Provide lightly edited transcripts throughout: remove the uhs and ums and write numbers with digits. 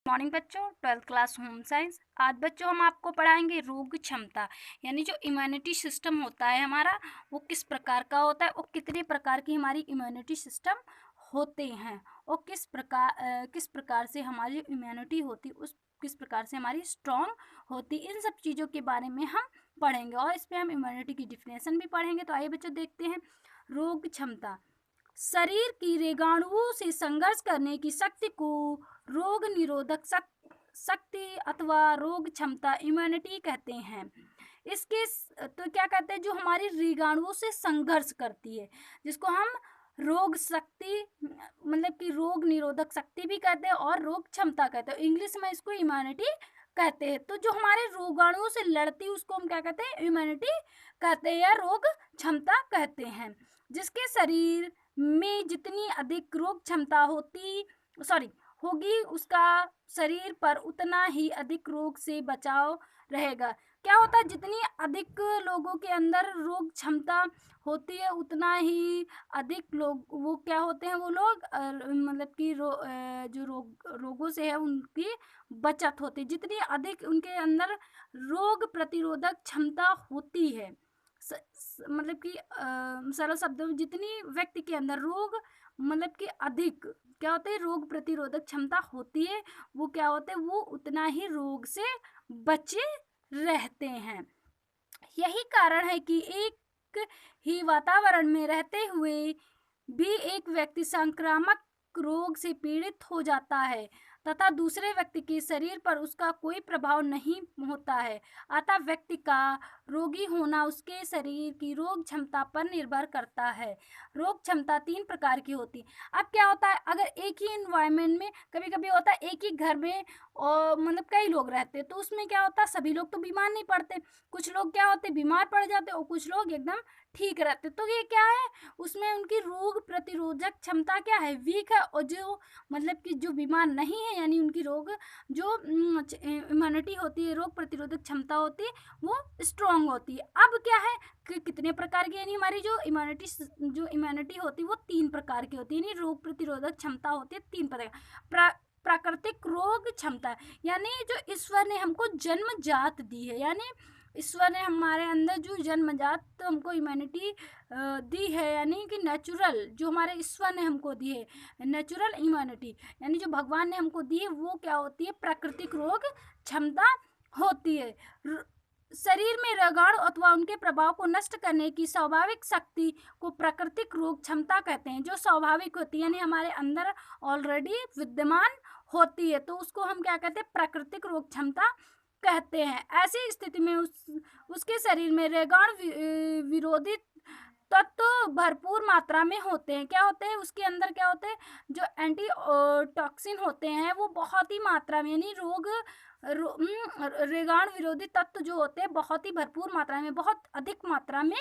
Morning बच्चों, 12th class home science. आज बच्चों हम आपको पढ़ाएंगे रोग क्षमता, यानी जो इम्यूनिटी सिस्टम होता है हमारा, वो किस प्रकार का होता है और कितने प्रकार की हमारी इम्यूनिटी सिस्टम होते हैं और किस प्रकार से हमारी इम्यूनिटी होती, उस किस प्रकार से हमारी स्ट्रॉन्ग होती, इन सब चीज़ों के बारे में हम पढ़ेंगे और इस पर हम इम्यूनिटी की डिफिनेशन भी पढ़ेंगे। तो आइए बच्चों देखते हैं। रोग क्षमता शरीर की रोगाणुओं से संघर्ष करने की शक्ति को रोग निरोधक शक्ति अथवा रोग क्षमता इम्यूनिटी कहते हैं। इसके तो क्या कहते हैं, जो हमारी रोगाणुओं से संघर्ष करती है, जिसको हम रोग शक्ति मतलब कि रोग निरोधक शक्ति भी कहते हैं और रोग क्षमता कहते हैं। इंग्लिश में इसको इम्यूनिटी कहते हैं। तो जो हमारे रोगाणुओं से लड़ती उसको हम क्या कहते हैं, इम्यूनिटी कहते हैं या रोग क्षमता कहते हैं। जिसके शरीर में जितनी अधिक रोग क्षमता होगी, उसका शरीर पर उतना ही अधिक रोग से बचाव रहेगा। क्या होता है, जितनी अधिक लोगों के अंदर रोग क्षमता होती है उतना ही अधिक लोग वो क्या होते हैं, वो लोग मतलब कि जो रोगों से है उनकी बचत होती है। जितनी अधिक उनके अंदर रोग प्रतिरोधक क्षमता होती है, मतलब कि सरल शब्दों में जितनी व्यक्ति के अंदर रोग मतलब कि अधिक क्या होते हैं, रोग प्रतिरोधक क्षमता होती है, वो क्या होते हैं, वो उतना ही रोग से बचे रहते हैं। यही कारण है कि एक ही वातावरण में रहते हुए भी एक व्यक्ति संक्रामक रोग से पीड़ित हो जाता है तथा दूसरे व्यक्ति के शरीर पर उसका कोई प्रभाव नहीं होता है। अतः व्यक्ति का रोगी होना उसके शरीर की रोग क्षमता पर निर्भर करता है। रोग क्षमता 3 प्रकार की होती है। अब क्या होता है, अगर एक ही इन्वायरमेंट में कभी कभी होता है, एक ही घर में और मतलब कई लोग रहते हैं, तो उसमें क्या होता है, सभी लोग तो बीमार नहीं पड़ते, कुछ लोग क्या होते बीमार पड़ जाते और कुछ लोग एकदम ठीक रहते। तो ये क्या है, उसमें उनकी रोग प्रतिरोधक क्षमता क्या है, वीक है, और जो मतलब कि जो बीमार नहीं है यानी उनकी रोग जो इम्यूनिटी होती है, रोग प्रतिरोधक क्षमता होती है, वो स्ट्रॉन्ग होती है। अब क्या है कि कितने प्रकार की, यानी हमारी जो इम्यूनिटी होती है वो 3 प्रकार की होती है, यानी रोग प्रतिरोधक क्षमता होती है 3 प्रकार। प्राकृतिक रोग क्षमता, यानी जो ईश्वर ने हमको जन्मजात दी है, यानी ईश्वर ने हमारे अंदर जो जन्मजात हमको इम्यूनिटी दी है, यानी कि नेचुरल जो हमारे ईश्वर ने हमको दी है, नेचुरल इम्यूनिटी, यानी जो भगवान ने हमको दी है, वो क्या होती है, प्राकृतिक रोग क्षमता होती है। शरीर में रोगाणु अथवा उनके प्रभाव को नष्ट करने की स्वाभाविक शक्ति को प्राकृतिक रोग क्षमता कहते हैं, जो स्वाभाविक होती है, यानी हमारे अंदर ऑलरेडी विद्यमान होती है, तो उसको हम क्या कहते हैं, प्राकृतिक रोग क्षमता कहते हैं। ऐसी स्थिति में उसके शरीर में रोगाणु विरोधी तत्व भरपूर मात्रा में होते हैं। क्या होते हैं, उसके अंदर क्या होते हैं, जो एंटी टॉक्सिन होते हैं वो बहुत ही मात्रा में, यानी रोगाणु विरोधी तत्व जो होते हैं बहुत ही भरपूर मात्रा में, बहुत अधिक मात्रा में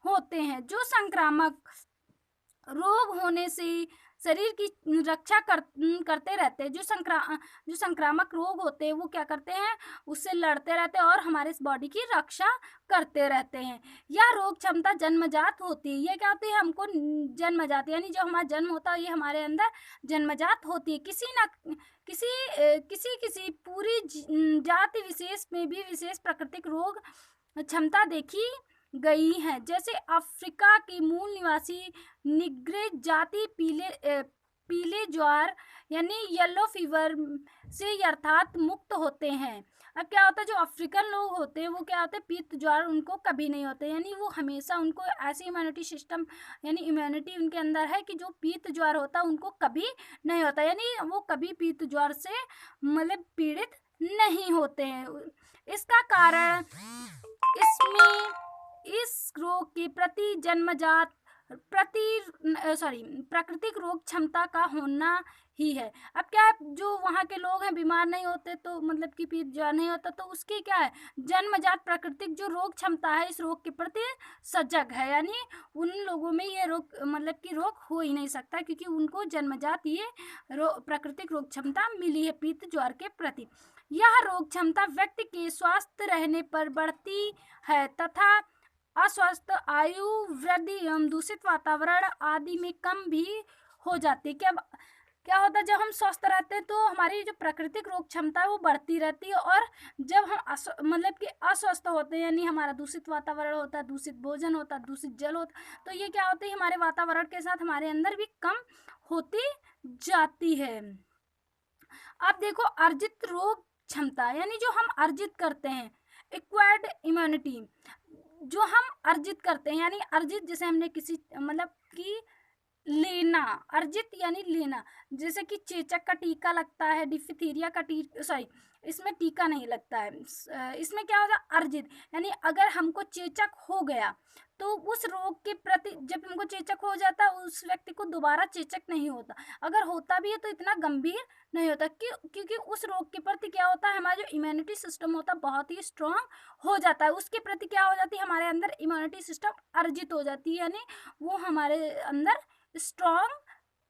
होते हैं, जो संक्रामक रोग होने से शरीर की रक्षा करते रहते हैं। जो संक्रामक रोग होते हैं वो क्या करते हैं, उससे लड़ते रहते हैं और हमारे इस बॉडी की रक्षा करते रहते हैं। यह रोग क्षमता जन्मजात होती है। ये क्या होती है, हमको जन्मजात, यानी जो हमारा जन्म होता है ये हमारे अंदर जन्मजात होती है। किसी पूरी जाति विशेष में भी विशेष प्राकृतिक रोग क्षमता देखी गई है। जैसे अफ्रीका की मूल निवासी निग्रे जाति पीले ज्वार यानी येलो फीवर से अर्थात मुक्त होते हैं। अब क्या होता है, जो अफ्रीकन लोग होते हैं वो क्या होते हैं, पीत ज्वार उनको कभी नहीं होते, यानी वो हमेशा उनको ऐसी इम्यूनिटी सिस्टम यानी इम्यूनिटी उनके अंदर है कि जो पीत ज्वार होता है उनको कभी नहीं होता, यानी वो कभी पीत ज्वार से मतलब पीड़ित नहीं होते हैं। इसका कारण इसमें इस रोग के प्रति जन्मजात प्राकृतिक रोग क्षमता का होना ही है। अब क्या है, जो वहाँ के लोग हैं बीमार नहीं होते, तो मतलब कि पीत ज्वार नहीं होता, तो उसकी क्या है, जन्मजात प्राकृतिक जो रोग क्षमता है इस रोग के प्रति सजग है, यानी उन लोगों में ये रोग मतलब कि रोग हो ही नहीं सकता, क्योंकि उनको जन्मजात ये प्राकृतिक रोग क्षमता मिली है पीत ज्वार के प्रति। यह रोग क्षमता व्यक्ति के स्वस्थ रहने पर बढ़ती है तथा अस्वस्थ आयु वृद्धि एवं दूषित वातावरण आदि में कम भी हो जाती है। क्या होता है, जब हम स्वस्थ रहते हैं तो हमारी जो प्राकृतिक रोग क्षमता है वो बढ़ती रहती है, और जब हम मतलब कि अस्वस्थ होते हैं, यानी हमारा दूषित वातावरण होता है, दूषित भोजन होता है, दूषित जल होता है, तो ये क्या होता है, हमारे वातावरण के साथ हमारे अंदर भी कम होती जाती है। अब देखो, अर्जित रोग क्षमता यानी जो हम अर्जित करते हैं, एक्वायर्ड इम्यूनिटी, जो हम अर्जित करते हैं, यानी अर्जित जैसे हमने किसी मतलब कि लेना, अर्जित यानी लेना, जैसे कि चेचक का टीका लगता है, डिphtheria का सॉरी, इसमें टीका नहीं लगता है, इसमें क्या होता है, अर्जित यानी अगर हमको चेचक हो गया तो उस रोग के प्रति, जब हमको चेचक हो जाता है उस व्यक्ति को दोबारा चेचक नहीं होता, अगर होता भी है तो इतना गंभीर नहीं होता, क्योंकि उस रोग के प्रति क्या होता है, हमारा जो इम्यूनिटी सिस्टम होता है बहुत ही स्ट्रांग हो जाता है, उसके प्रति क्या हो जाती है, हमारे अंदर इम्यूनिटी सिस्टम अर्जित हो जाती है, यानी वो हमारे अंदर स्ट्रांग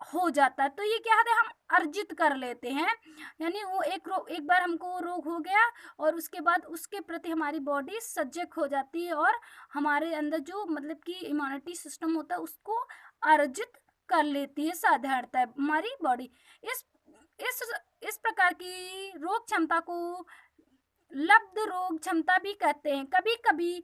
हो जाता है। तो ये क्या है, हम अर्जित कर लेते हैं, यानी वो एक बार हमको वो रोग हो गया और उसके बाद उसके प्रति हमारी बॉडी सजग हो जाती है और हमारे अंदर जो मतलब कि इम्यूनिटी सिस्टम होता है उसको अर्जित कर लेती है साधारणतः हमारी बॉडी। इस इस इस प्रकार की रोग क्षमता को लब्ध रोग क्षमता भी कहते हैं। कभी कभी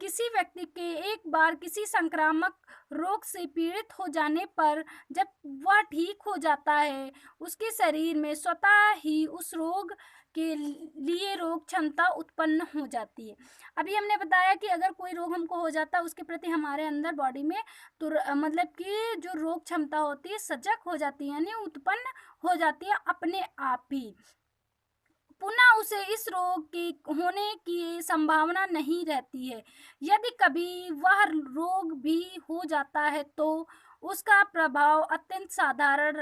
किसी व्यक्ति के एक बार किसी संक्रामक रोग से पीड़ित हो जाने पर जब वह ठीक हो जाता है, उसके शरीर में स्वतः ही उस रोग के लिए रोग क्षमता उत्पन्न हो जाती है। अभी हमने बताया कि अगर कोई रोग हमको हो जाता है उसके प्रति हमारे अंदर बॉडी में मतलब कि जो रोग क्षमता होती है सजग हो जाती है, यानी उत्पन्न हो जाती है अपने आप ही। पुनः उसे इस रोग के होने की संभावना नहीं रहती है। यदि कभी वह रोग भी हो जाता है तो उसका प्रभाव अत्यंत साधारण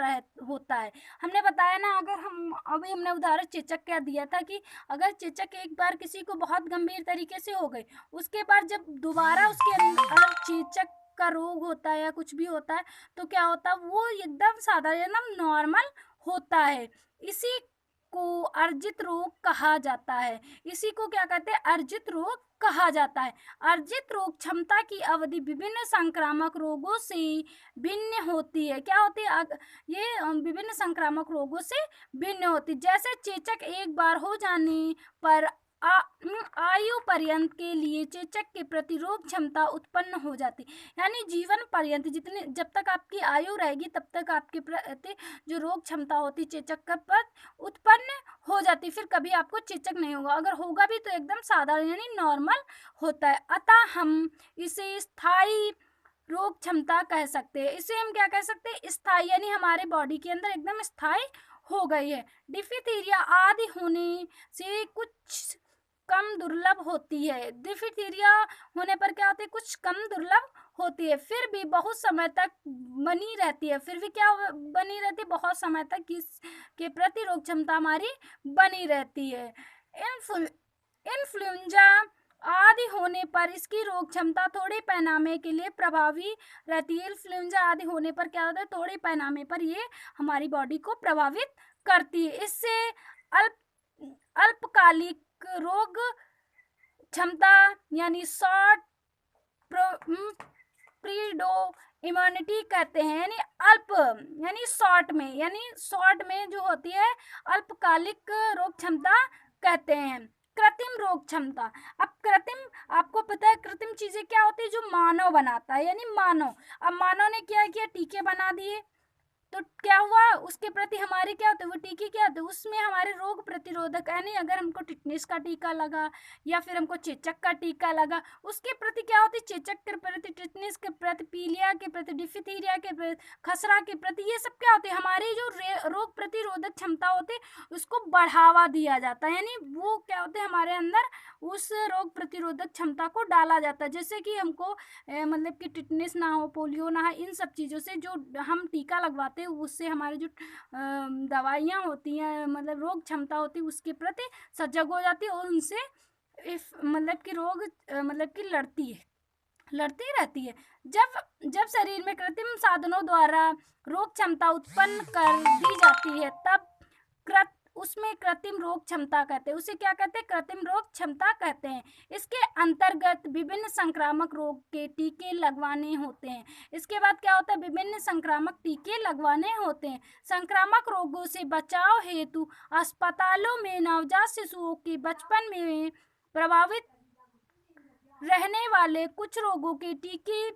होता है। हमने बताया ना, अगर हम अभी हमने उदाहरण चेचक का दिया था कि अगर चेचक एक बार किसी को बहुत गंभीर तरीके से हो गई, उसके बाद जब दोबारा उसके अंदर चेचक का रोग होता है या कुछ भी होता है तो क्या होता है, वो एकदम साधारण एकदम नॉर्मल होता है। इसी को अर्जित रोग कहा जाता है। इसी को क्या कहते हैं, अर्जित रोग कहा जाता है। अर्जित रोग क्षमता की अवधि विभिन्न संक्रामक रोगों से भिन्न होती है। क्या होती है, ये विभिन्न संक्रामक रोगों से भिन्न होती है। जैसे चेचक एक बार हो जाने पर आयु पर्यंत के लिए चेचक के प्रतिरोध क्षमता उत्पन्न हो जाती, यानी जीवन पर्यंत जितने जब तक आपकी आयु रहेगी तब तक आपके प्रति जो रोग क्षमता होती चेचक का पर उत्पन्न हो जाती, फिर कभी आपको चेचक नहीं होगा, अगर होगा भी तो एकदम साधारण यानी नॉर्मल होता है। अतः हम इसे स्थायी रोग क्षमता कह सकते हैं। इसे हम क्या कह सकते हैं, स्थायी, यानी हमारे बॉडी के अंदर एकदम स्थायी हो गई है। डिफिथीरिया आदि होने से कुछ कम दुर्लभ होती है। डिफिथीरिया होने पर क्या होती है, कुछ कम दुर्लभ होती है, फिर भी बहुत समय तक बनी रहती है। फिर भी क्या बनी रहती है, बहुत समय तक इसके प्रति रोग क्षमता हमारी बनी रहती है। इन्फ्लुएंजा आदि होने पर इसकी रोग क्षमता थोड़े पैमाने के लिए प्रभावी रहती है। इन्फ्लुएंजा आदि होने पर क्या होता है, थोड़े पैमाने पर ये हमारी बॉडी को प्रभावित करती है। इससे अल्पकालिक रोग क्षमता यानी शॉर्ट प्रीडो इम्यूनिटी कहते हैं, यानी अल्प यानी शॉर्ट में जो होती है अल्पकालिक रोग क्षमता कहते हैं। कृत्रिम रोग क्षमता, अब कृत्रिम, आपको पता है कृत्रिम चीजें क्या होती है, जो मानव बनाता है, यानी मानव, अब मानव ने क्या किया, टीके बना दिए, तो क्या हुआ, उसके प्रति हमारे क्या होते, वो टीके क्या होते, उसमें हमारे रोग प्रतिरोधक, यानी अगर हमको टिटनेस का टीका लगा या फिर हमको चेचक का टीका लगा, उसके प्रति क्या होती, चेचक के प्रति, टिटनेस के प्रति, पीलिया के प्रति, डिफिथीरिया के प्रति, खसरा के प्रति, ये सब क्या होते हैं, हमारी जो रोग प्रतिरोधक क्षमता होती है उसको बढ़ावा दिया जाता है, यानी वो क्या होते हैं, हमारे अंदर उस रोग प्रतिरोधक क्षमता को डाला जाता है। जैसे कि हमको मतलब कि टिटनेस ना हो, पोलियो ना हो, इन सब चीज़ों से जो हम टीका लगवाते हैं उससे हमारे जो दवाइयाँ होती हैं, मतलब रोग क्षमता होती है उसके प्रति सजग हो जाती है और उनसे मतलब कि रोग मतलब कि लड़ती रहती है। जब शरीर में कृत्रिम साधनों द्वारा रोग क्षमता उत्पन्न कर दी जाती है तब उस उसमें कृत्रिम रोग क्षमता कहते हैं, उसे क्या कहते हैं, कृत्रिम रोग क्षमता कहते हैं। इसके अंतर्गत विभिन्न संक्रामक रोग के टीके लगवाने होते हैं। इसके बाद क्या होता है, विभिन्न संक्रामक टीके लगवाने होते हैं। संक्रामक रोगों से बचाव हेतु अस्पतालों में नवजात शिशुओं के बचपन में प्रभावित रहने वाले कुछ रोगों के टीके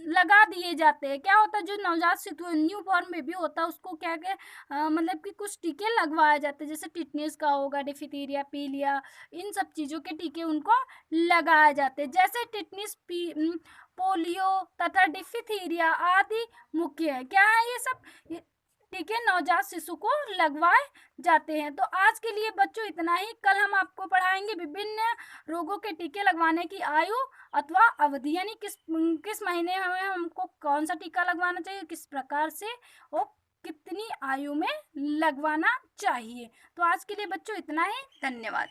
लगा दिए जाते हैं। क्या होता है, जो नवजात शिशु न्यू बॉर्न बेबी होता है उसको क्या क्या मतलब कि कुछ टीके लगवाए जाते हैं, जैसे टिटनेस का होगा, डिफथिरिया, पीलिया, इन सब चीज़ों के टीके उनको लगाए जाते हैं। जैसे टिटनेस, पोलियो तथा डिफथिरिया आदि मुख्य है। क्या है ये सब टीके नवजात शिशु को लगवाए जाते हैं। तो आज के लिए बच्चों इतना ही। कल हम आपको पढ़ाएंगे विभिन्न रोगों के टीके लगवाने की आयु अथवा अवधि, यानी किस महीने में हमको कौन सा टीका लगवाना चाहिए, किस प्रकार से और कितनी आयु में लगवाना चाहिए। तो आज के लिए बच्चों इतना ही। धन्यवाद।